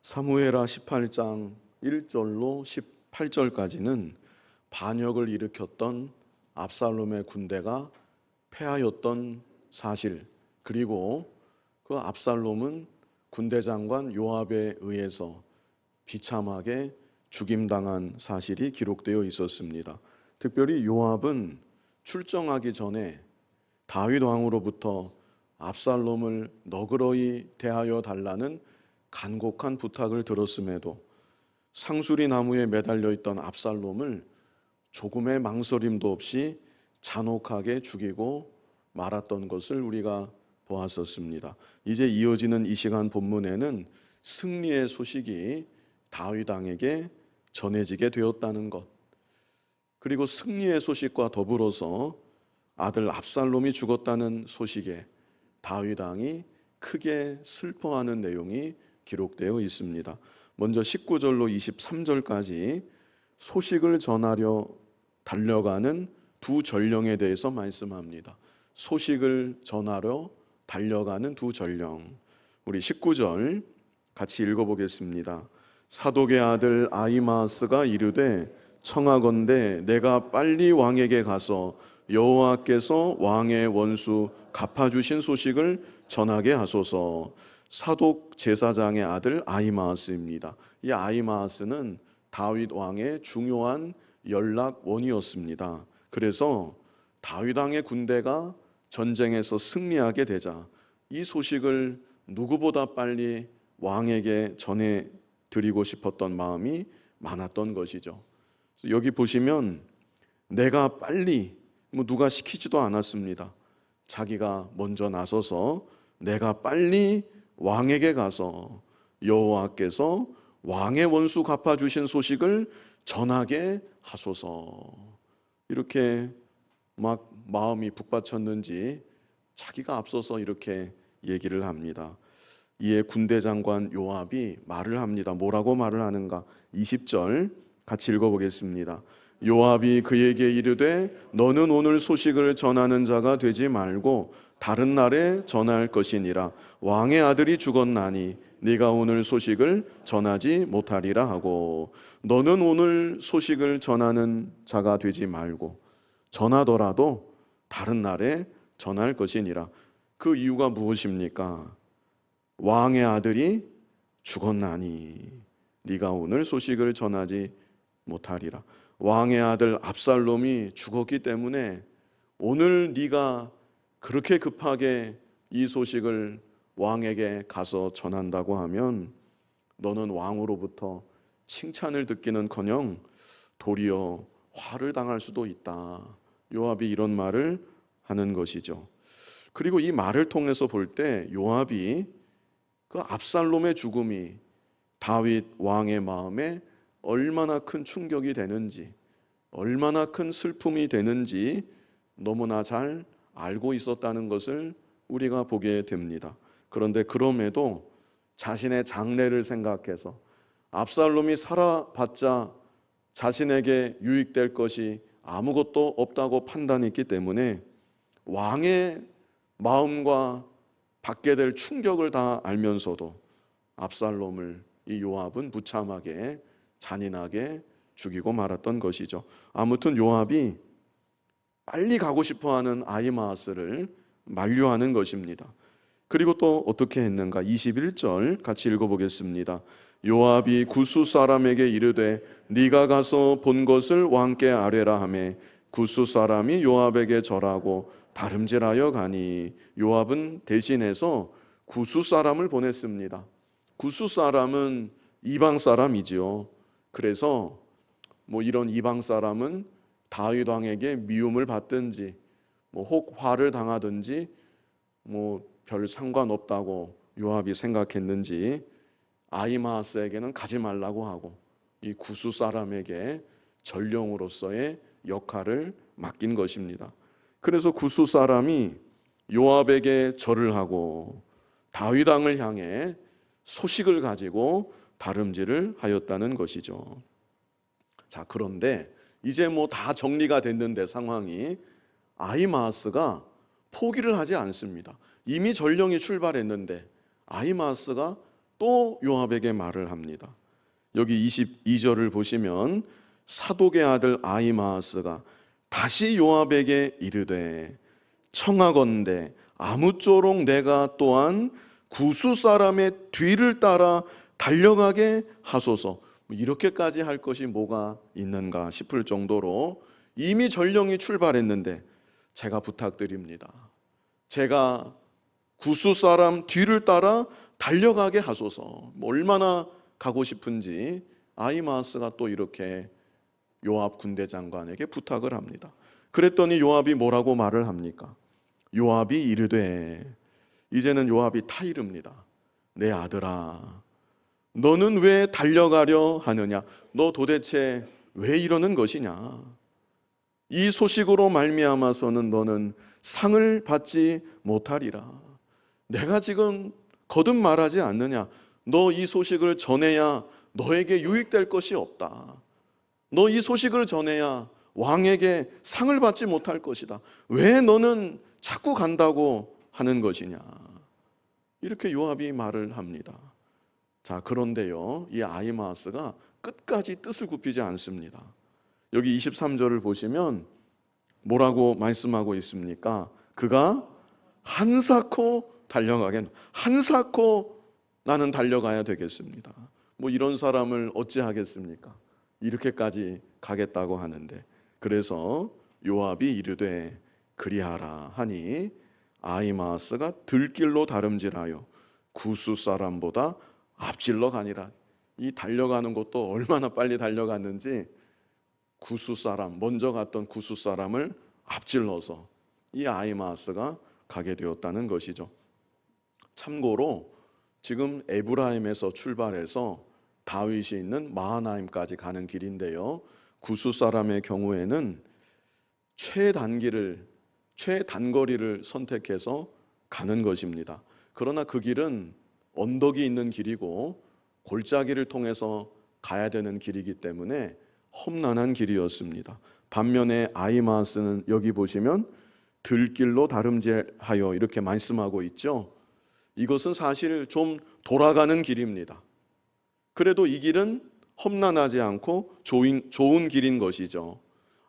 사무엘하 18장 1절로 18절까지는 반역을 일으켰던 압살롬의 군대가 패하였던 사실, 그리고 그 압살롬은 군대장관 요압에 의해서 비참하게 죽임당한 사실이 기록되어 있었습니다. 특별히 요압은 출정하기 전에 다윗 왕으로부터 압살롬을 너그러이 대하여 달라는 간곡한 부탁을 들었음에도 상수리 나무에 매달려 있던 압살롬을 조금의 망설임도 없이 잔혹하게 죽이고 말았던 것을 우리가 보았었습니다. 이제 이어지는 이 시간 본문에는 승리의 소식이 다윗 왕에게 전해지게 되었다는 것, 그리고 승리의 소식과 더불어서 아들 압살롬이 죽었다는 소식에 다윗 왕이 크게 슬퍼하는 내용이 기록되어 있습니다. 먼저 19절로 23절까지 소식을 전하려 달려가는 두 전령에 대해서 말씀합니다. 소식을 전하러 달려가는 두 전령. 우리 19절 같이 읽어보겠습니다. 사독의 아들 아히마아스가 이르되 청하건대 내가 빨리 왕에게 가서 여호와께서 왕의 원수 갚아주신 소식을 전하게 하소서. 사독 제사장의 아들 아히마아스입니다. 이 아히마아스는 다윗 왕의 중요한 연락원이었습니다. 그래서 다윗 왕의 군대가 전쟁에서 승리하게 되자 이 소식을 누구보다 빨리 왕에게 전해드리고 싶었던 마음이 많았던 것이죠. 여기 보시면 내가 빨리, 누가 시키지도 않았습니다. 자기가 먼저 나서서 내가 빨리 왕에게 가서 여호와께서 왕의 원수 갚아주신 소식을 전하게 하소서. 이렇게 막 마음이 북받쳤는지 자기가 앞서서 이렇게 얘기를 합니다. 이에 군대 장관 요압이 말을 합니다. 뭐라고 말을 하는가? 20절 같이 읽어보겠습니다. 요압이 그에게 이르되 너는 오늘 소식을 전하는 자가 되지 말고 다른 날에 전할 것이니라. 왕의 아들이 죽었나니 네가 오늘 소식을 전하지 못하리라 하고, 너는 오늘 소식을 전하는 자가 되지 말고 전하더라도 다른 날에 전할 것이니라. 그 이유가 무엇입니까? 왕의 아들이 죽었나니 네가 오늘 소식을 전하지 못하리라. 왕의 아들 압살롬이 죽었기 때문에 오늘 네가 그렇게 급하게 이 소식을 왕에게 가서 전한다고 하면 너는 왕으로부터 칭찬을 듣기는커녕 도리어 화를 당할 수도 있다. 요압이 이런 말을 하는 것이죠. 그리고 이 말을 통해서 볼 때 요압이 그 압살롬의 죽음이 다윗 왕의 마음에 얼마나 큰 충격이 되는지, 얼마나 큰 슬픔이 되는지 너무나 잘 알고 있었다는 것을 우리가 보게 됩니다. 그런데 그럼에도 자신의 장래를 생각해서 압살롬이 살아봤자 자신에게 유익될 것이 아무것도 없다고 판단했기 때문에 왕의 마음과 받게 될 충격을 다 알면서도 압살롬을 이 요압은 무참하게 잔인하게 죽이고 말았던 것이죠. 아무튼 요압이 빨리 가고 싶어하는 아히마아스를 만류하는 것입니다. 그리고 또 어떻게 했는가? 21절 같이 읽어보겠습니다. 요압이 구스 사람에게 이르되 네가 가서 본 것을 왕께 아뢰라 하매 구스 사람이 요압에게 절하고 다름질하여 가니 요압은 대신해서 구스 사람을 보냈습니다. 구스 사람은 이방 사람이지요. 그래서 이런 이방 사람은 다윗 왕에게 미움을 받든지 혹 화를 당하든지 별 상관없다고 요압이 생각했는지 아히마아스에게는 가지 말라고 하고 이 구스 사람에게 전령으로서의 역할을 맡긴 것입니다. 그래서 구스 사람이 요압에게 절을 하고 다윗 왕을 향해 소식을 가지고 다름질을 하였다는 것이죠. 자, 그런데 이제 다 정리가 됐는데 상황이 아히마아스가 포기를 하지 않습니다. 이미 전령이 출발했는데 아히마아스가 또 또 요압에게 말을 합니다. 여기 22절을 보시면 사독의 아들 아히마아스가 다시 요압에게 이르되 청하건대 아무쪼록 내가 또한 구스 사람의 뒤를 따라 달려가게 하소서. 이렇게까지 할 것이 뭐가 있는가 싶을 정도로 이미 전령이 출발했는데 제가 부탁드립니다. 제가 구스 사람 뒤를 따라 달려가게 하소서. 얼마나 가고 싶은지 아히마아스가 또 이렇게 요압 군대 장관에게 부탁을 합니다. 그랬더니 요압이 뭐라고 말을 합니까? 요압이 이르되, 이제는 요압이 타이릅니다. 내 아들아, 너는 왜 달려가려 하느냐? 너 도대체 왜 이러는 것이냐? 이 소식으로 말미암아서는 너는 상을 받지 못하리라. 내가 지금 거듭 말하지 않느냐? 너 이 소식을 전해야 너에게 유익될 것이 없다. 너 이 소식을 전해야 왕에게 상을 받지 못할 것이다. 왜 너는 자꾸 간다고 하는 것이냐? 이렇게 요압이 말을 합니다. 자, 그런데요, 이 아히마아스가 끝까지 뜻을 굽히지 않습니다. 여기 23절을 보시면 뭐라고 말씀하고 있습니까? 그가 한사코 달려가겠노. 한사코 나는 달려가야 되겠습니다. 뭐 이런 사람을 어찌하겠습니까? 이렇게까지 가겠다고 하는데, 그래서 요압이 이르되 그리하라 하니 아히마아스가 들길로 다름질하여 구스 사람보다 앞질러 가니라. 이 달려가는 것도 얼마나 빨리 달려갔는지 구스 사람, 먼저 갔던 구스 사람을 앞질러서 이 아히마아스가 가게 되었다는 것이죠. 참고로 지금 에브라임에서 출발해서 다윗이 있는 마하나임까지 가는 길인데요, 구스 사람의 경우에는 최단거리를 선택해서 가는 것입니다. 그러나 그 길은 언덕이 있는 길이고 골짜기를 통해서 가야 되는 길이기 때문에 험난한 길이었습니다. 반면에 아히마아스는 여기 보시면 들길로 다름질하여 이렇게 말씀하고 있죠. 이것은 사실 좀 돌아가는 길입니다. 그래도 이 길은 험난하지 않고 좋은 길인 것이죠.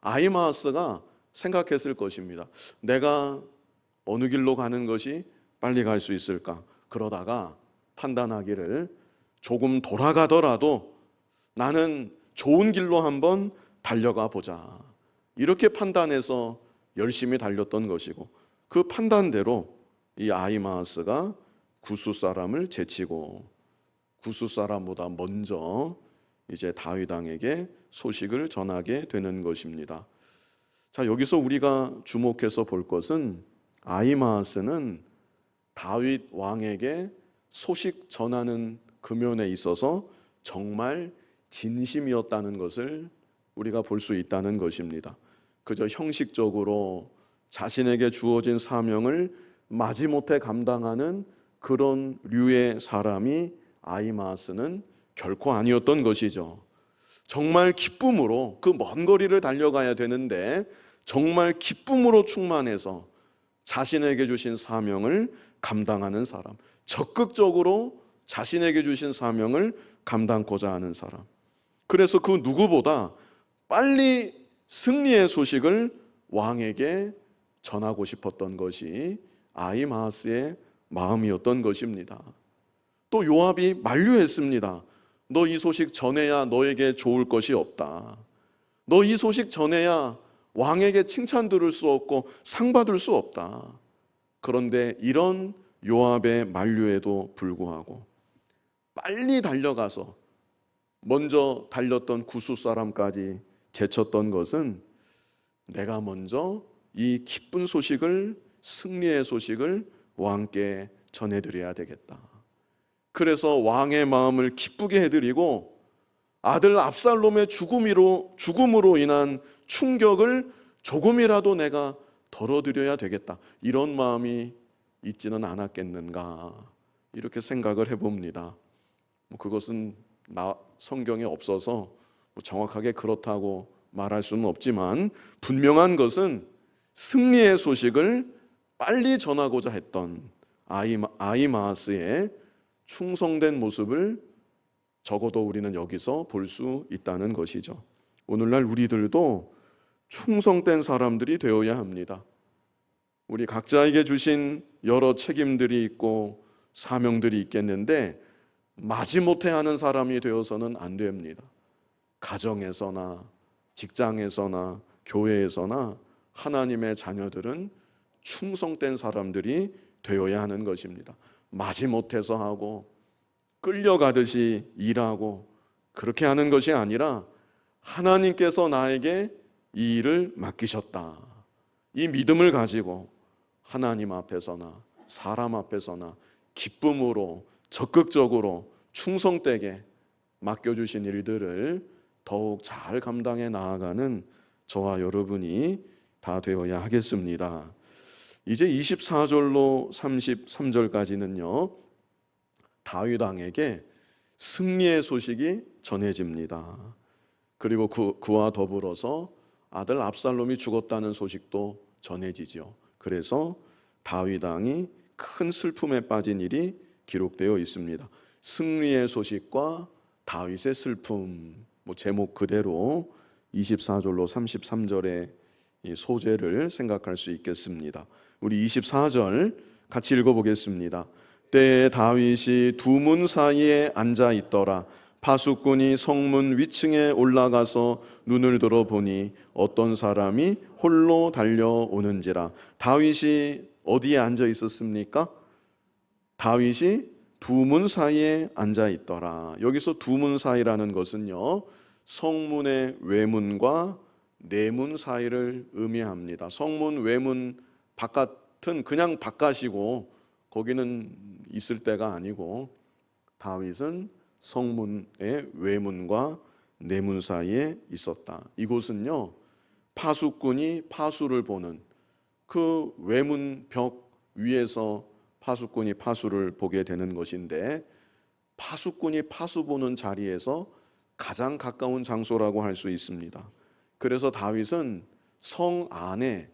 아히마아스가 생각했을 것입니다. 내가 어느 길로 가는 것이 빨리 갈 수 있을까? 그러다가 판단하기를 조금 돌아가더라도 나는 좋은 길로 한번 달려가 보자. 이렇게 판단해서 열심히 달렸던 것이고, 그 판단대로 이 아히마아스가 구스 사람을 제치고 구스 사람보다 먼저 이제 다윗 왕에게 소식을 전하게 되는 것입니다. 자, 여기서 우리가 주목해서 볼 것은 아히마아스는 다윗 왕에게 소식 전하는 금연에 있어서 정말 진심이었다는 것을 우리가 볼 수 있다는 것입니다. 그저 형식적으로 자신에게 주어진 사명을 마지못해 감당하는 그런 류의 사람이 아히마아스는 결코 아니었던 것이죠. 정말 기쁨으로 그 먼 거리를 달려가야 되는데 정말 기쁨으로 충만해서 자신에게 주신 사명을 감당하는 사람, 적극적으로 자신에게 주신 사명을 감당고자 하는 사람. 그래서 그 누구보다 빨리 승리의 소식을 왕에게 전하고 싶었던 것이 아히마아스의 마음이었던 것입니다. 또 요압이 만류했습니다. 너 이 소식 전해야 너에게 좋을 것이 없다. 너 이 소식 전해야 왕에게 칭찬 들을 수 없고 상 받을 수 없다. 그런데 이런 요압의 만류에도 불구하고 빨리 달려가서 먼저 달렸던 구스 사람까지 제쳤던 것은 내가 먼저 이 기쁜 소식을, 승리의 소식을 왕께 전해드려야 되겠다. 그래서 왕의 마음을 기쁘게 해드리고 아들 압살롬의 죽음으로 인한 충격을 조금이라도 내가 덜어드려야 되겠다. 이런 마음이 있지는 않았겠는가, 이렇게 생각을 해봅니다. 그것은 성경에 없어서 정확하게 그렇다고 말할 수는 없지만 분명한 것은 승리의 소식을 빨리 전하고자 했던 아히마아스의 충성된 모습을 적어도 우리는 여기서 볼 수 있다는 것이죠. 오늘날 우리들도 충성된 사람들이 되어야 합니다. 우리 각자에게 주신 여러 책임들이 있고 사명들이 있겠는데 마지못해 하는 사람이 되어서는 안 됩니다. 가정에서나 직장에서나 교회에서나 하나님의 자녀들은 충성된 사람들이 되어야 하는 것입니다. 마지못해서 하고 끌려가듯이 일하고 그렇게 하는 것이 아니라 하나님께서 나에게 이 일을 맡기셨다. 이 믿음을 가지고 하나님 앞에서나 사람 앞에서나 기쁨으로 적극적으로 충성되게 맡겨주신 일들을 더욱 잘 감당해 나아가는 저와 여러분이 다 되어야 하겠습니다. 이제 24절로 33절까지는요, 다윗 왕에게 승리의 소식이 전해집니다. 그리고 그와 더불어서 아들 압살롬이 죽었다는 소식도 전해지죠. 그래서 다윗 왕이 큰 슬픔에 빠진 일이 기록되어 있습니다. 승리의 소식과 다윗의 슬픔, 제목 그대로 24절로 33절의 이 소재를 생각할 수 있겠습니다. 우리 24절 같이 읽어보겠습니다. 때에 다윗이 두 문 사이에 앉아 있더라. 파수꾼이 성문 위층에 올라가서 눈을 들어보니 어떤 사람이 홀로 달려오는지라. 다윗이 어디에 앉아 있었습니까? 다윗이 두 문 사이에 앉아 있더라. 여기서 두 문 사이라는 것은요, 성문의 외문과 내문 사이를 의미합니다. 성문 외문 바깥은 그냥 바깥이고 거기는 있을 때가 아니고, 다윗은 성문의 외문과 내문 사이에 있었다. 이곳은요, 파수꾼이 파수를 보는 그 외문 벽 위에서 파수꾼이 파수를 보게 되는 것인데, 파수꾼이 파수 보는 자리에서 가장 가까운 장소라고 할 수 있습니다. 그래서 다윗은 성 안에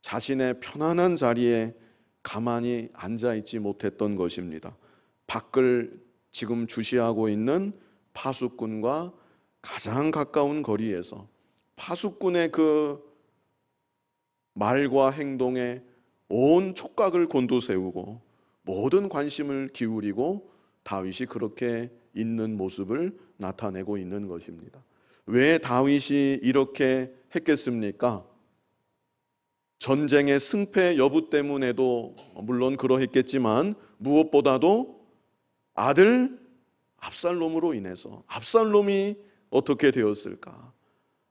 자신의 편안한 자리에 가만히 앉아 있지 못했던 것입니다. 밖을 지금 주시하고 있는 파수꾼과 가장 가까운 거리에서 파수꾼의 그 말과 행동에 온 촉각을 곤두세우고 모든 관심을 기울이고 다윗이 그렇게 있는 모습을 나타내고 있는 것입니다. 왜 다윗이 이렇게 했겠습니까? 전쟁의 승패 여부 때문에도 물론 그러했겠지만 무엇보다도 아들 압살롬으로 인해서, 압살롬이 어떻게 되었을까?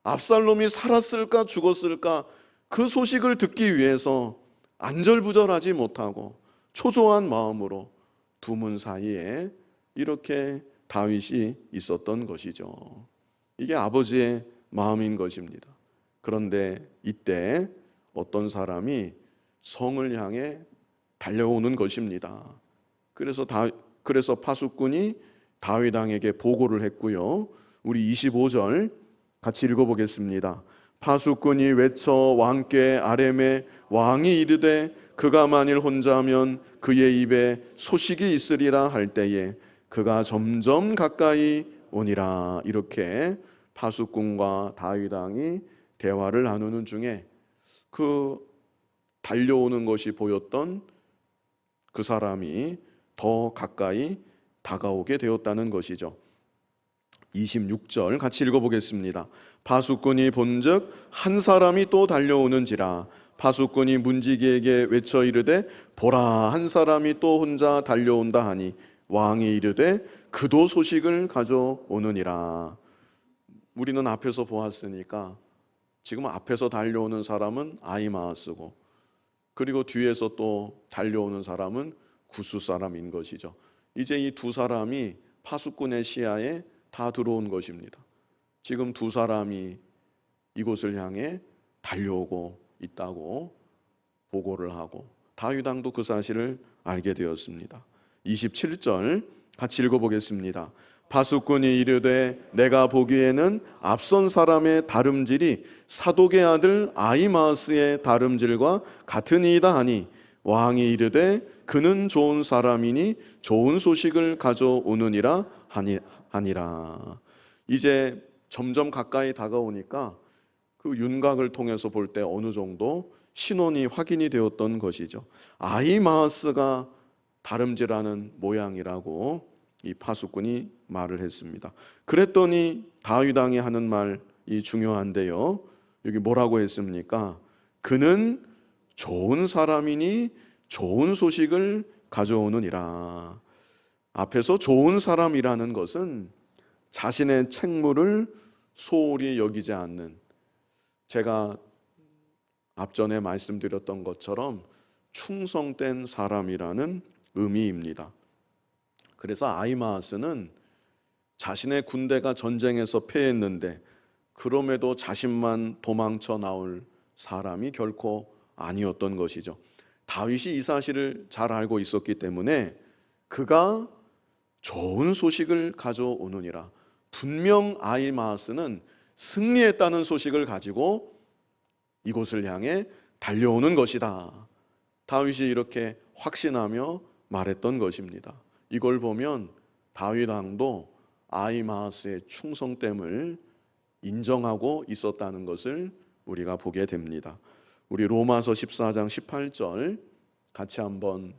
압살롬이 살았을까 죽었을까? 그 소식을 듣기 위해서 안절부절하지 못하고 초조한 마음으로 두 문 사이에 이렇게 다윗이 있었던 것이죠. 이게 아버지의 마음인 것입니다. 그런데 이때 어떤 사람이 성을 향해 달려오는 것입니다. 그래서 파수꾼이 다윗 왕에게 보고를 했고요. 우리 25절 같이 읽어보겠습니다. 파수꾼이 외쳐 왕께 아뢰매 왕이 이르되 그가 만일 혼자면 그의 입에 소식이 있으리라 할 때에 그가 점점 가까이 오니라. 이렇게 파수꾼과 다윗 왕이 대화를 나누는 중에 그 달려오는 것이 보였던 그 사람이 더 가까이 다가오게 되었다는 것이죠. 26절 같이 읽어보겠습니다. 파수꾼이 본즉 한 사람이 또 달려오는지라. 파수꾼이 문지기에게 외쳐 이르되 보라, 한 사람이 또 혼자 달려온다 하니 왕이 이르되 그도 소식을 가져오느니라. 우리는 앞에서 보았으니까 지금 앞에서 달려오는 사람은 아히마아스고, 그리고 뒤에서 또 달려오는 사람은 구스 사람인 것이죠. 이제 이 두 사람이 파수꾼의 시야에 다 들어온 것입니다. 지금 두 사람이 이곳을 향해 달려오고 있다고 보고를 하고 다윗 왕도 그 사실을 알게 되었습니다. 27절 같이 읽어보겠습니다. 파수꾼이 이르되 내가 보기에는 앞선 사람의 다름질이 사독의 아들 아히마아스의 다름질과 같으니이다 하니 왕이 이르되 그는 좋은 사람이니 좋은 소식을 가져오느니라 하니라. 이제 점점 가까이 다가오니까 그 윤곽을 통해서 볼 때 어느 정도 신원이 확인이 되었던 것이죠. 아히마아스가 다름질하는 모양이라고 이 파수꾼이 말을 했습니다. 그랬더니 다윗 왕이 하는 말이 중요한데요. 여기 뭐라고 했습니까? 그는 좋은 사람이니 좋은 소식을 가져오느니라. 앞에서 좋은 사람이라는 것은 자신의 책무를 소홀히 여기지 않는, 제가 앞전에 말씀드렸던 것처럼 충성된 사람이라는 의미입니다. 그래서 아히마아스는 자신의 군대가 전쟁에서 패했는데 그럼에도 자신만 도망쳐 나올 사람이 결코 아니었던 것이죠. 다윗이 이 사실을 잘 알고 있었기 때문에 그가 좋은 소식을 가져오느니라. 분명 아히마아스는 승리했다는 소식을 가지고 이곳을 향해 달려오는 것이다. 다윗이 이렇게 확신하며 말했던 것입니다. 이걸 보면 다윗 왕도 아히마아스의 충성됨을 인정하고 있었다는 것을 우리가 보게 됩니다. 우리 로마서 14장 18절 같이 한번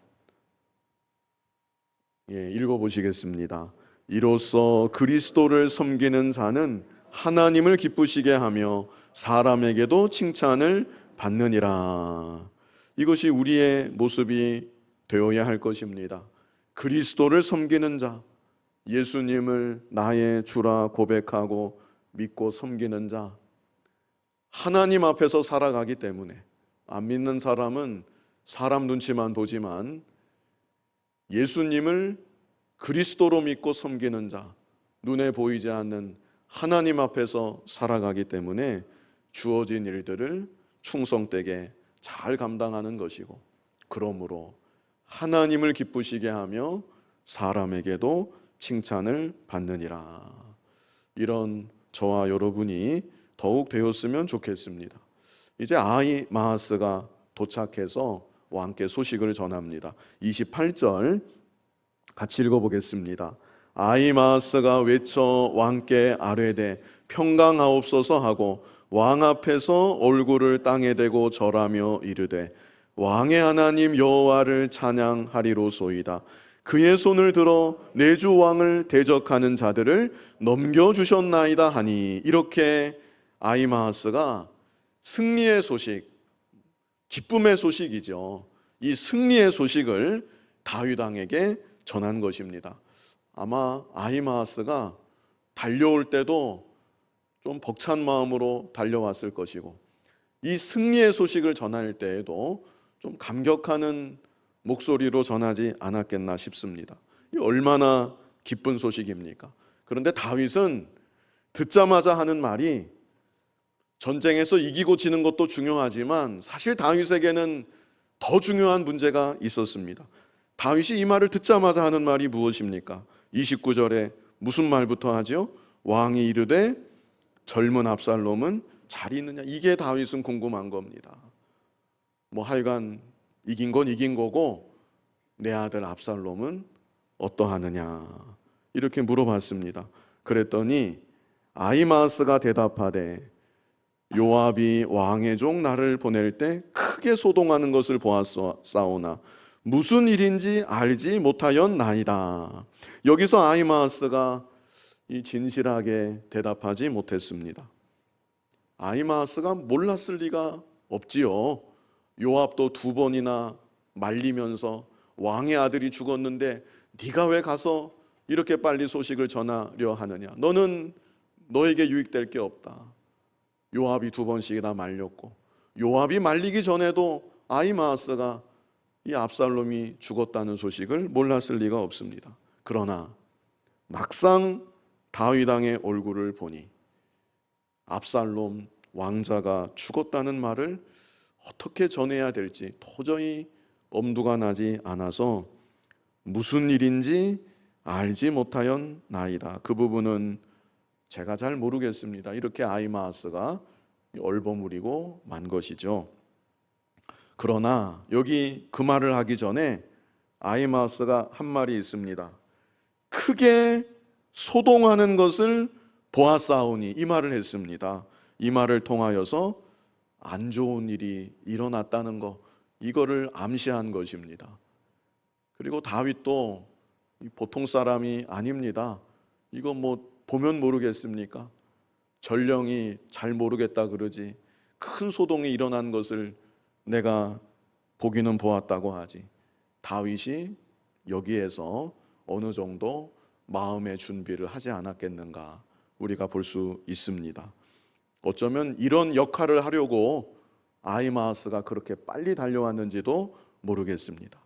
읽어보시겠습니다. 이로써 그리스도를 섬기는 자는 하나님을 기쁘시게 하며 사람에게도 칭찬을 받느니라. 이것이 우리의 모습이 되어야 할 것입니다. 그리스도를 섬기는 자, 예수님을 나의 주라 고백하고 믿고 섬기는 자, 하나님 앞에서 살아가기 때문에 안 믿는 사람은 사람 눈치만 보지만 예수님을 그리스도로 믿고 섬기는 자, 눈에 보이지 않는 하나님 앞에서 살아가기 때문에 주어진 일들을 충성되게 잘 감당하는 것이고, 그러므로 하나님을 기쁘시게 하며 사람에게도 칭찬을 받느니라. 이런 저와 여러분이 더욱 되었으면 좋겠습니다. 이제 아히마아스가 도착해서 왕께 소식을 전합니다. 28절 같이 읽어보겠습니다. 아히마아스가 외쳐 왕께 아뢰되 평강하옵소서 하고 왕 앞에서 얼굴을 땅에 대고 절하며 이르되 왕의 하나님 여호와를 찬양하리로소이다. 그의 손을 들어 내 주 왕을 대적하는 자들을 넘겨주셨나이다 하니, 이렇게 아히마아스가 승리의 소식, 기쁨의 소식이죠. 이 승리의 소식을 다윗 왕에게 전한 것입니다. 아마 아히마아스가 달려올 때도 좀 벅찬 마음으로 달려왔을 것이고, 이 승리의 소식을 전할 때에도 좀 감격하는 목소리로 전하지 않았겠나 싶습니다. 이 얼마나 기쁜 소식입니까? 그런데 다윗은 듣자마자 하는 말이, 전쟁에서 이기고 지는 것도 중요하지만 사실 다윗에게는 더 중요한 문제가 있었습니다. 다윗이 이 말을 듣자마자 하는 말이 무엇입니까? 29절에 무슨 말부터 하죠? 왕이 이르되 젊은 압살롬은 잘 있느냐. 이게 다윗은 궁금한 겁니다. 뭐 하여간 이긴 건 이긴 거고 내 아들 압살롬은 어떠하느냐, 이렇게 물어봤습니다. 그랬더니 아히마아스가 대답하되 요압이 왕의 종 나를 보낼 때 크게 소동하는 것을 보았사오나 무슨 일인지 알지 못하였나이다. 여기서 아히마아스가 진실하게 대답하지 못했습니다. 아히마아스가 몰랐을 리가 없지요. 요압도 2번이나 말리면서 왕의 아들이 죽었는데 네가 왜 가서 이렇게 빨리 소식을 전하려 하느냐, 너는 너에게 유익될 게 없다. 요압이 2번씩이나 말렸고, 요압이 말리기 전에도 아히마아스가 이 압살롬이 죽었다는 소식을 몰랐을 리가 없습니다. 그러나 막상 다윗 왕의 얼굴을 보니 압살롬 왕자가 죽었다는 말을 어떻게 전해야 될지 도저히 엄두가 나지 않아서 무슨 일인지 알지 못하였나이다. 그 부분은 제가 잘 모르겠습니다. 이렇게 아히마아스가 얼버무리고 만 것이죠. 그러나 여기 그 말을 하기 전에 아히마아스가 한 말이 있습니다. 크게 소동하는 것을 보았사오니, 이 말을 했습니다. 이 말을 통하여서 안 좋은 일이 일어났다는 거, 이거를 암시한 것입니다. 그리고 다윗도 보통 사람이 아닙니다. 이거 뭐 보면 모르겠습니까? 전령이 잘 모르겠다 그러지, 큰 소동이 일어난 것을 내가 보기는 보았다고 하지. 다윗이 여기에서 어느 정도 마음의 준비를 하지 않았겠는가, 우리가 볼 수 있습니다. 어쩌면 이런 역할을 하려고 아히마아스가 그렇게 빨리 달려왔는지도 모르겠습니다.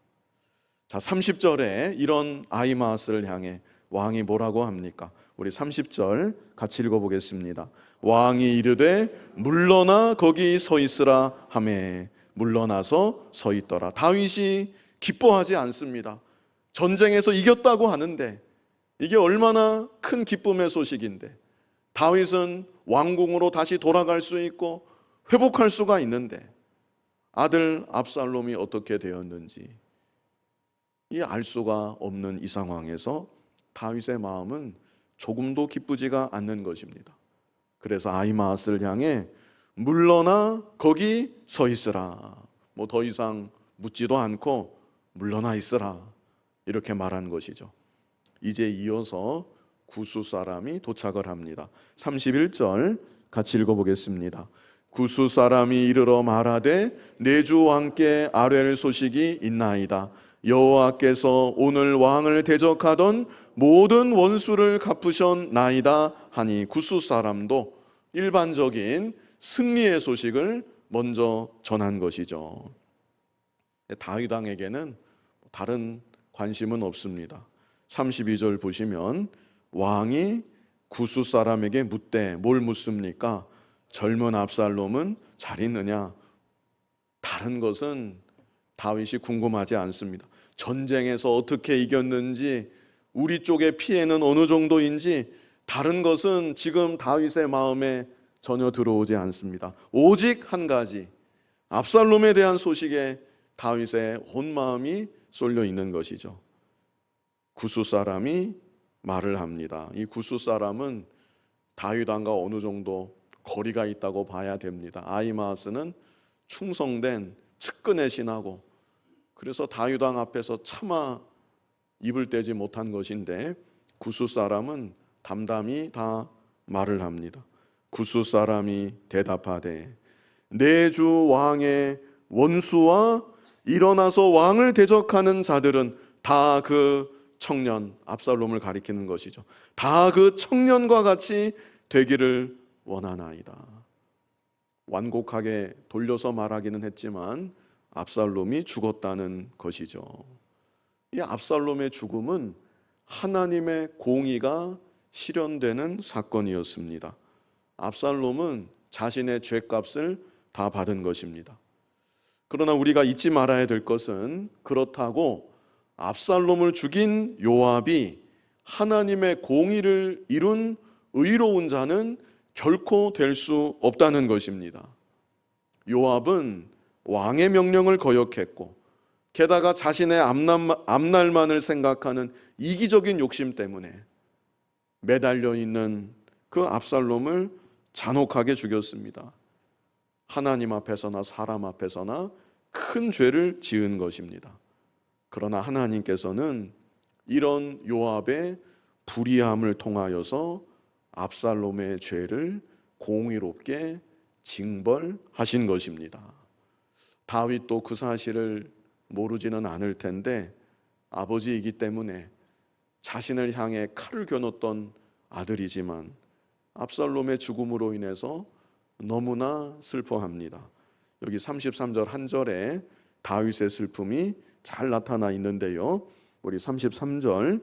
자, 30절에 이런 아히마아스를 향해 왕이 뭐라고 합니까? 우리 30절 같이 읽어보겠습니다. 왕이 이르되 물러나 거기 서 있으라 하매 물러나서 서 있더라. 다윗이 기뻐하지 않습니다. 전쟁에서 이겼다고 하는데 이게 얼마나 큰 기쁨의 소식인데, 다윗은 왕궁으로 다시 돌아갈 수 있고 회복할 수가 있는데 아들 압살롬이 어떻게 되었는지 이 알 수가 없는 이 상황에서 다윗의 마음은 조금도 기쁘지가 않는 것입니다. 그래서 아히마아스를 향해 물러나 거기 서 있으라, 뭐 더 이상 묻지도 않고 물러나 있으라, 이렇게 말한 것이죠. 이제 이어서 구수 사람이 도착을 합니다. 31절 같이 읽어보겠습니다. 구수 사람이 이르러 말하되 내 주 왕께 아뢰를 소식이 있나이다. 여호와께서 오늘 왕을 대적하던 모든 원수를 갚으셨나이다 하니, 구수 사람도 일반적인 승리의 소식을 먼저 전한 것이죠. 다윗 왕에게는 다른 관심은 없습니다. 32절 보시면 왕이 구수 사람에게 묻되, 뭘 묻습니까? 젊은 압살롬은 잘 있느냐? 다른 것은 다윗이 궁금하지 않습니다. 전쟁에서 어떻게 이겼는지, 우리 쪽의 피해는 어느 정도인지, 다른 것은 지금 다윗의 마음에 전혀 들어오지 않습니다. 오직 한 가지, 압살롬에 대한 소식에 다윗의 온 마음이 쏠려 있는 것이죠. 구수 사람이 말을 합니다. 이 구수 사람은 다윗 왕과 어느 정도 거리가 있다고 봐야 됩니다. 아히마아스는 충성된 측근의 신하고, 그래서 다윗 왕 앞에서 차마 입을 떼지 못한 것인데, 구수 사람은 담담히 다 말을 합니다. 구수 사람이 대답하되 내 주 왕의 원수와 일어나서 왕을 대적하는 자들은 다 그 청년, 압살롬을 가리키는 것이죠. 다 그 청년과 같이 되기를 원하나이다. 완곡하게 돌려서 말하기는 했지만 압살롬이 죽었다는 것이죠. 이 압살롬의 죽음은 하나님의 공의가 실현되는 사건이었습니다. 압살롬은 자신의 죄값을 다 받은 것입니다. 그러나 우리가 잊지 말아야 될 것은, 그렇다고 압살롬을 죽인 요압이 하나님의 공의를 이룬 의로운 자는 결코 될 수 없다는 것입니다. 요압은 왕의 명령을 거역했고, 게다가 자신의 앞날만을 생각하는 이기적인 욕심 때문에 매달려 있는 그 압살롬을 잔혹하게 죽였습니다. 하나님 앞에서나 사람 앞에서나 큰 죄를 지은 것입니다. 그러나 하나님께서는 이런 요압의 불의함을 통하여서 압살롬의 죄를 공의롭게 징벌하신 것입니다. 다윗도 그 사실을 모르지는 않을 텐데, 아버지이기 때문에 자신을 향해 칼을 겨눴던 아들이지만 압살롬의 죽음으로 인해서 너무나 슬퍼합니다. 여기 33절 한 절에 다윗의 슬픔이 잘 나타나 있는데요, 우리 33절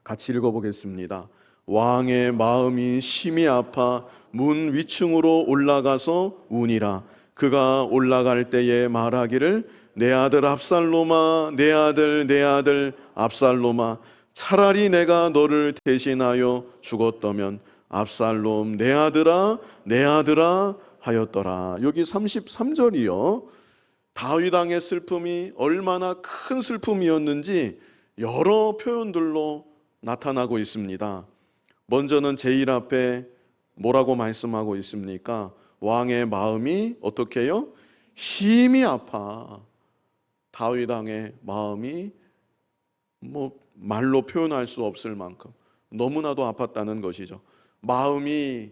같이 읽어보겠습니다. 왕의 마음이 심히 아파 문 위층으로 올라가서 우니라. 그가 올라갈 때에 말하기를 내 아들 압살롬아, 내 아들 압살롬아, 차라리 내가 너를 대신하여 죽었다면 압살롬 내 아들아 하였더라. 여기 33절이요, 다윗 왕의 슬픔이 얼마나 큰 슬픔이었는지 여러 표현들로 나타나고 있습니다. 먼저는 제1 앞에 뭐라고 말씀하고 있습니까? 왕의 마음이 어떻게 해요? 심히 아파. 다윗 왕의 마음이 말로 표현할 수 없을 만큼 너무나도 아팠다는 것이죠. 마음이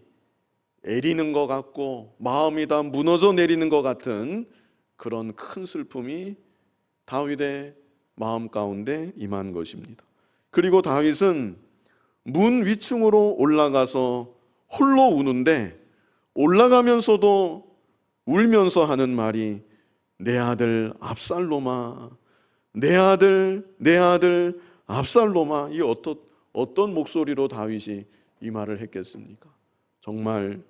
애리는 것 같고 마음이 다 무너져 내리는 것 같은 그런 큰 슬픔이 다윗의 마음 가운데 임한 것입니다. 그리고 다윗은 문 위층으로 올라가서 홀로 우는데 올라가면서도 울면서 하는 말이 내 아들 압살롬아, 내 아들, 내 아들 압살롬아. 이 어떤 목소리로 다윗이 이 말을 했겠습니까? 정말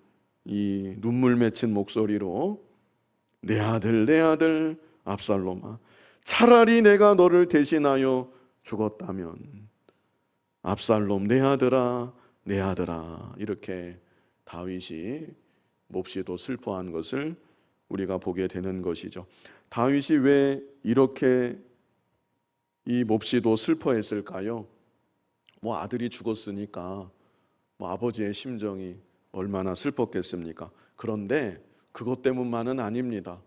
이 눈물 맺힌 목소리로 내 아들, 내 아들 압살롬아, 차라리 내가 너를 대신하여 죽었다면 압살롬 내 아들아, 내 아들아. 이렇게 다윗이 몹시도 슬퍼한 것을 우리가 보게 되는 것이죠. 다윗이 왜 이렇게 이 몹시도 슬퍼했을까요? 아들이 죽었으니까 아버지의 심정이 얼마나 슬펐겠습니까? 그런데 그것 때문만은 아닙니다.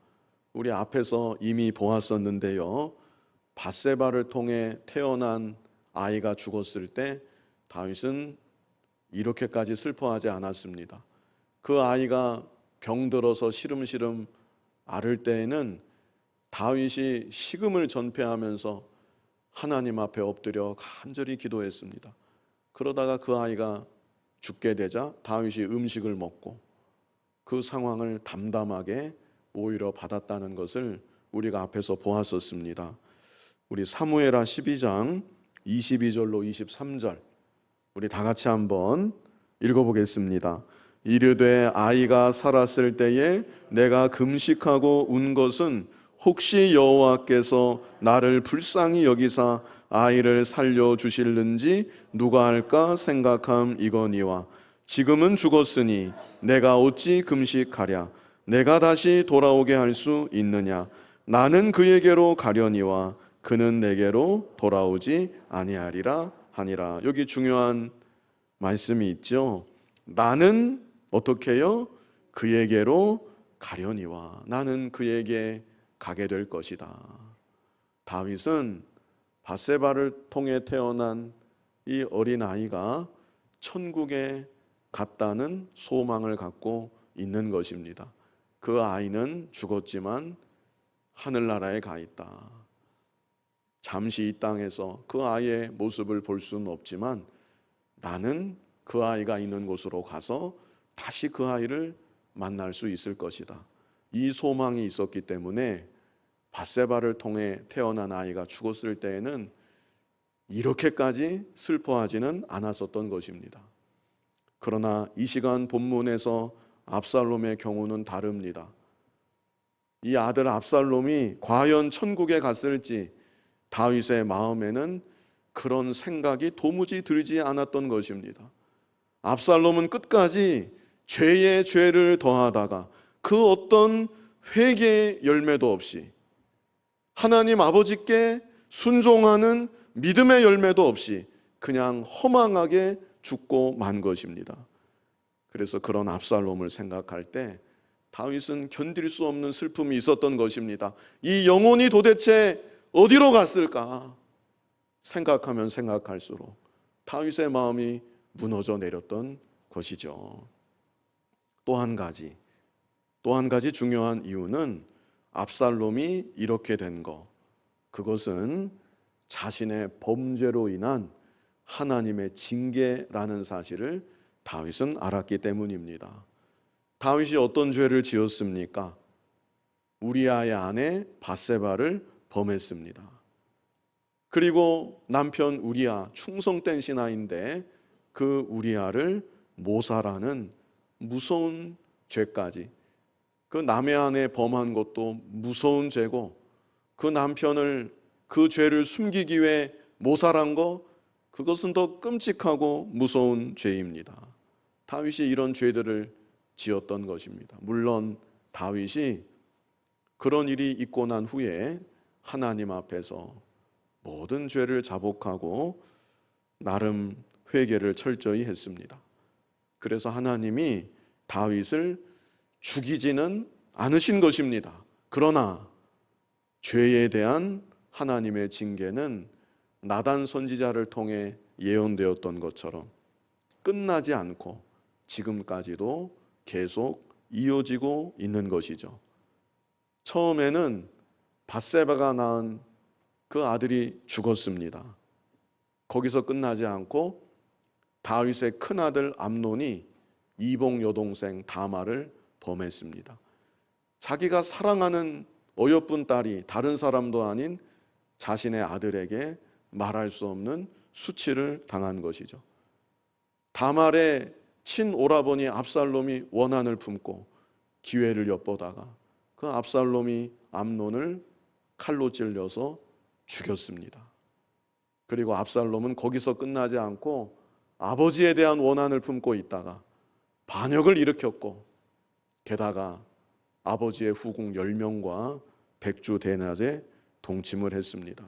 우리 앞에서 이미 보았었는데요. 밧세바를 통해 태어난 아이가 죽었을 때 다윗은 이렇게까지 슬퍼하지 않았습니다. 그 아이가 병들어서 시름시름 앓을 때에는 다윗이 식음을 전폐하면서 하나님 앞에 엎드려 간절히 기도했습니다. 그러다가 그 아이가 죽게 되자 다윗이 음식을 먹고 그 상황을 담담하게 오히려 받았다는 것을 우리가 앞에서 보았었습니다. 우리 사무엘하 12장 22절로 23절 우리 다 같이 한번 읽어보겠습니다. 이르되 아이가 살았을 때에 내가 금식하고 운 것은 혹시 여호와께서 나를 불쌍히 여기사 아이를 살려주실는지 누가 할까 생각함이거니와 지금은 죽었으니 내가 어찌 금식하랴. 내가 다시 돌아오게 할 수 있느냐. 나는 그에게로 가려니와 그는 내게로 돌아오지 아니하리라 하니라. 여기 중요한 말씀이 있죠. 나는 어떻게 해요? 그에게로 가려니와 나는 그에게 가게 될 것이다. 다윗은 밧세바를 통해 태어난 이 어린 아이가 천국에 갔다는 소망을 갖고 있는 것입니다. 그 아이는 죽었지만 하늘나라에 가 있다. 잠시 이 땅에서 그 아이의 모습을 볼 수는 없지만 나는 그 아이가 있는 곳으로 가서 다시 그 아이를 만날 수 있을 것이다. 이 소망이 있었기 때문에 밧세바를 통해 태어난 아이가 죽었을 때에는 이렇게까지 슬퍼하지는 않았었던 것입니다. 그러나 이 시간 본문에서 압살롬의 경우는 다릅니다. 이 아들 압살롬이 과연 천국에 갔을지 다윗의 마음에는 그런 생각이 도무지 들지 않았던 것입니다. 압살롬은 끝까지 죄에 죄를 더하다가 그 어떤 회개의 열매도 없이 하나님 아버지께 순종하는 믿음의 열매도 없이 그냥 허망하게 죽고 만 것입니다. 그래서 그런 압살롬을 생각할 때 다윗은 견딜 수 없는 슬픔이 있었던 것입니다. 이 영혼이 도대체 어디로 갔을까 생각하면 생각할수록 다윗의 마음이 무너져 내렸던 것이죠. 또 한 가지 중요한 이유는 압살롬이 이렇게 된 것, 그것은 자신의 범죄로 인한 하나님의 징계라는 사실을 다윗은 알았기 때문입니다. 다윗이 어떤 죄를 지었습니까? 우리아의 아내 밧세바를 범했습니다. 그리고 남편 우리아, 충성된 신하인데 그 우리아를 모살하는 무서운 죄까지, 그 남의 아내 범한 것도 무서운 죄고 그 남편을 그 죄를 숨기기 위해 모살한 거, 그것은 더 끔찍하고 무서운 죄입니다. 다윗이 이런 죄들을 지었던 것입니다. 물론 다윗이 그런 일이 있고 난 후에 하나님 앞에서 모든 죄를 자복하고 나름 회개를 철저히 했습니다. 그래서 하나님이 다윗을 죽이지는 않으신 것입니다. 그러나 죄에 대한 하나님의 징계는 나단 선지자를 통해 예언되었던 것처럼 끝나지 않고 지금까지도 계속 이어지고 있는 것이죠. 처음에는 밧세바가 낳은 그 아들이 죽었습니다. 거기서 끝나지 않고 다윗의 큰아들 암논이 이복 여동생 다말을 범했습니다. 자기가 사랑하는 어여쁜 딸이 다른 사람도 아닌 자신의 아들에게 말할 수 없는 수치를 당한 것이죠. 다말의 친오라버니 압살롬이 원한을 품고 기회를 엿보다가 그 압살롬이 암논을 칼로 찔려서 죽였습니다. 그리고 압살롬은 거기서 끝나지 않고 아버지에 대한 원한을 품고 있다가 반역을 일으켰고 게다가 아버지의 후궁 10명과 백주 대낮에 동침을 했습니다.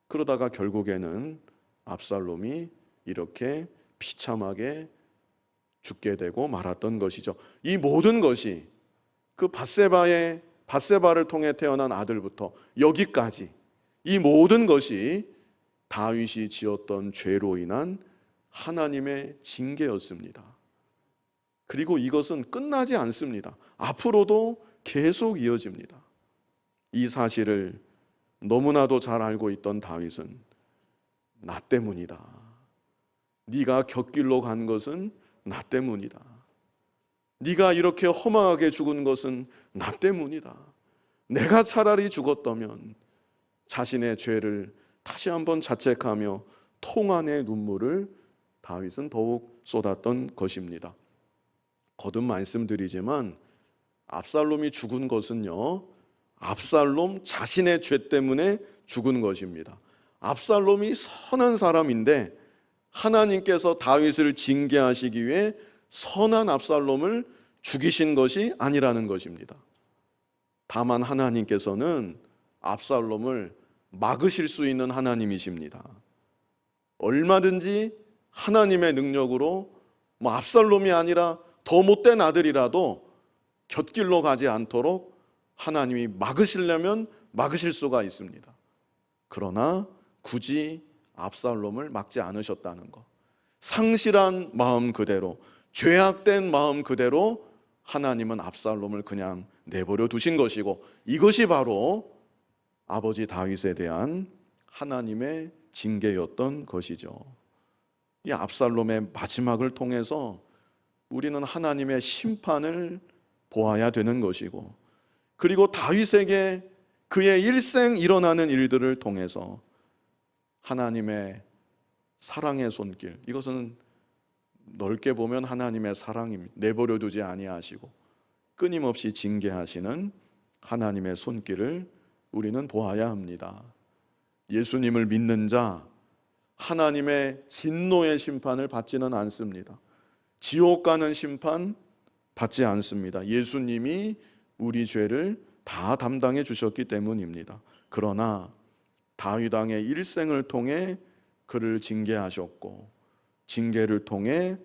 그러다가 결국에는 압살롬이 이렇게 비참하게 죽게 되고 말았던 것이죠. 이 모든 것이 그 밧세바를 통해 태어난 아들부터 여기까지 이 모든 것이 다윗이 지었던 죄로 인한 하나님의 징계였습니다. 그리고 이것은 끝나지 않습니다. 앞으로도 계속 이어집니다. 이 사실을 너무나도 잘 알고 있던 다윗은 나 때문이다. 네가 곁길로 간 것은 나 때문이다. 네가 이렇게 허망하게 죽은 것은 나 때문이다. 내가 차라리 죽었다면 자신의 죄를 다시 한번 자책하며 통한의 눈물을 다윗은 더욱 쏟았던 것입니다. 거듭 말씀드리지만 압살롬이 죽은 것은요, 압살롬 자신의 죄 때문에 죽은 것입니다. 압살롬이 선한 사람인데 하나님께서 다윗을 징계하시기 위해 선한 압살롬을 죽이신 것이 아니라는 것입니다. 다만 하나님께서는 압살롬을 막으실 수 있는 하나님이십니다. 얼마든지 하나님의 능력으로 압살롬이 아니라 더 못된 아들이라도 곁길로 가지 않도록 하나님이 막으시려면 막으실 수가 있습니다. 그러나 굳이 압살롬을 막지 않으셨다는 것, 상실한 마음 그대로, 죄악된 마음 그대로 하나님은 압살롬을 그냥 내버려 두신 것이고, 이것이 바로 아버지 다윗에 대한 하나님의 징계였던 것이죠. 이 압살롬의 마지막을 통해서 우리는 하나님의 심판을 보아야 되는 것이고, 그리고 다윗에게 그의 일생 일어나는 일들을 통해서 하나님의 사랑의 손길, 이것은 넓게 보면 하나님의 사랑입니다. 내버려 두지 아니하시고 끊임없이 징계하시는 하나님의 손길을 우리는 보아야 합니다. 예수님을 믿는 자, 하나님의 진노의 심판을 받지는 않습니다. 지옥 가는 심판 받지 않습니다. 예수님이 우리 죄를 다 담당해 주셨기 때문입니다. 그러나 다윗 왕의 일생을 통해 그를 징계하셨고, 징계를 통해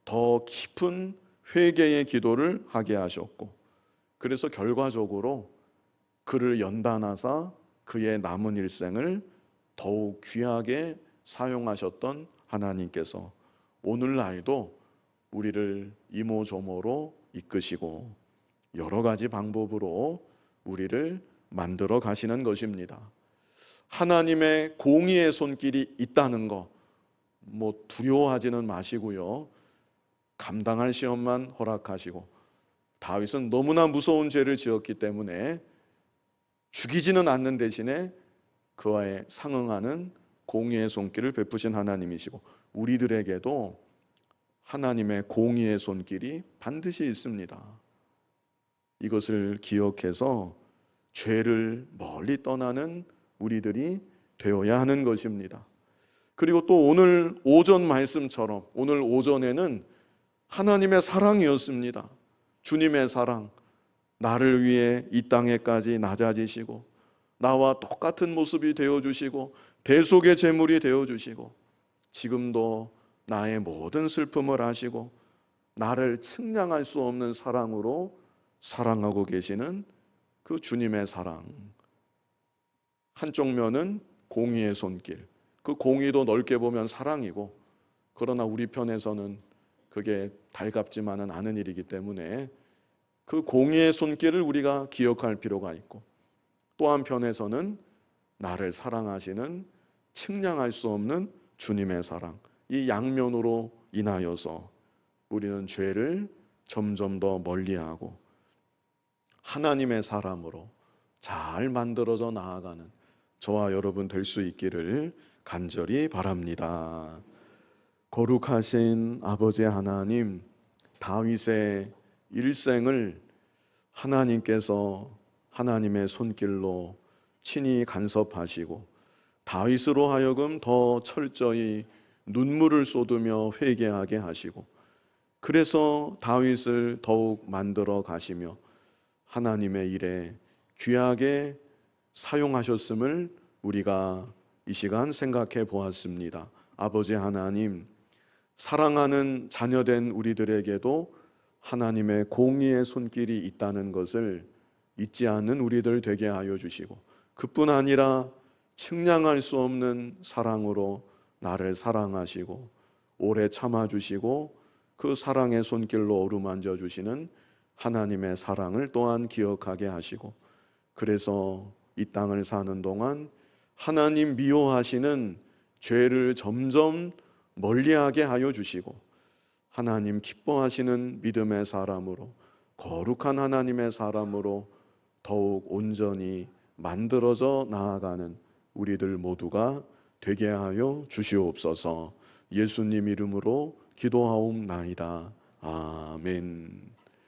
더 깊은 회개의 기도를 하게 하셨고, 그래서 결과적으로 그를 연단하사 그의 남은 일생을 더욱 귀하게 사용하셨던 하나님께서 오늘날도 우리를 이모저모로 이끄시고 여러 가지 방법으로 우리를 만들어 가시는 것입니다. 하나님의 공의의 손길이 있다는 거 두려워하지는 마시고요. 감당할 시험만 허락하시고, 다윗은 너무나 무서운 죄를 지었기 때문에 죽이지는 않는 대신에 그와에 상응하는 공의의 손길을 베푸신 하나님이시고, 우리들에게도 하나님의 공의의 손길이 반드시 있습니다. 이것을 기억해서 죄를 멀리 떠나는 우리들이 되어야 하는 것입니다. 그리고 또 오늘 오전 말씀처럼 오늘 오전에는 하나님의 사랑이었습니다. 주님의 사랑, 나를 위해 이 땅에까지 낮아지시고 나와 똑같은 모습이 되어주시고 대속의 제물이 되어주시고 지금도 나의 모든 슬픔을 아시고 나를 측량할 수 없는 사랑으로 사랑하고 계시는 그 주님의 사랑. 한쪽 면은 공의의 손길, 그 공의도 넓게 보면 사랑이고, 그러나 우리 편에서는 그게 달갑지만은 않은 일이기 때문에 그 공의의 손길을 우리가 기억할 필요가 있고, 또 한편에서는 나를 사랑하시는 측량할 수 없는 주님의 사랑, 이 양면으로 인하여서 우리는 죄를 점점 더 멀리하고 하나님의 사람으로 잘 만들어져 나아가는 저와 여러분 될 수 있기를 간절히 바랍니다. 거룩하신 아버지 하나님, 다윗의 일생을 하나님께서 하나님의 손길로 친히 간섭하시고 다윗으로 하여금 더 철저히 눈물을 쏟으며 회개하게 하시고, 그래서 다윗을 더욱 만들어 가시며 하나님의 일에 귀하게 사용하셨음을 우리가 이 시간 생각해 보았습니다. 아버지 하나님, 사랑하는 자녀된 우리들에게도 하나님의 공의의 손길이 있다는 것을 잊지 않는 우리들 되게 하여 주시고, 그뿐 아니라 측량할 수 없는 사랑으로 나를 사랑하시고 오래 참아주시고 그 사랑의 손길로 어루만져 주시는 하나님의 사랑을 또한 기억하게 하시고, 그래서 이 땅을 사는 동안 하나님 미워하시는 죄를 점점 멀리하게 하여 주시고 하나님 기뻐하시는 믿음의 사람으로, 거룩한 하나님의 사람으로 더욱 온전히 만들어져 나아가는 우리들 모두가 되게 하여 주시옵소서. 예수님 이름으로 기도하옵나이다. 아멘.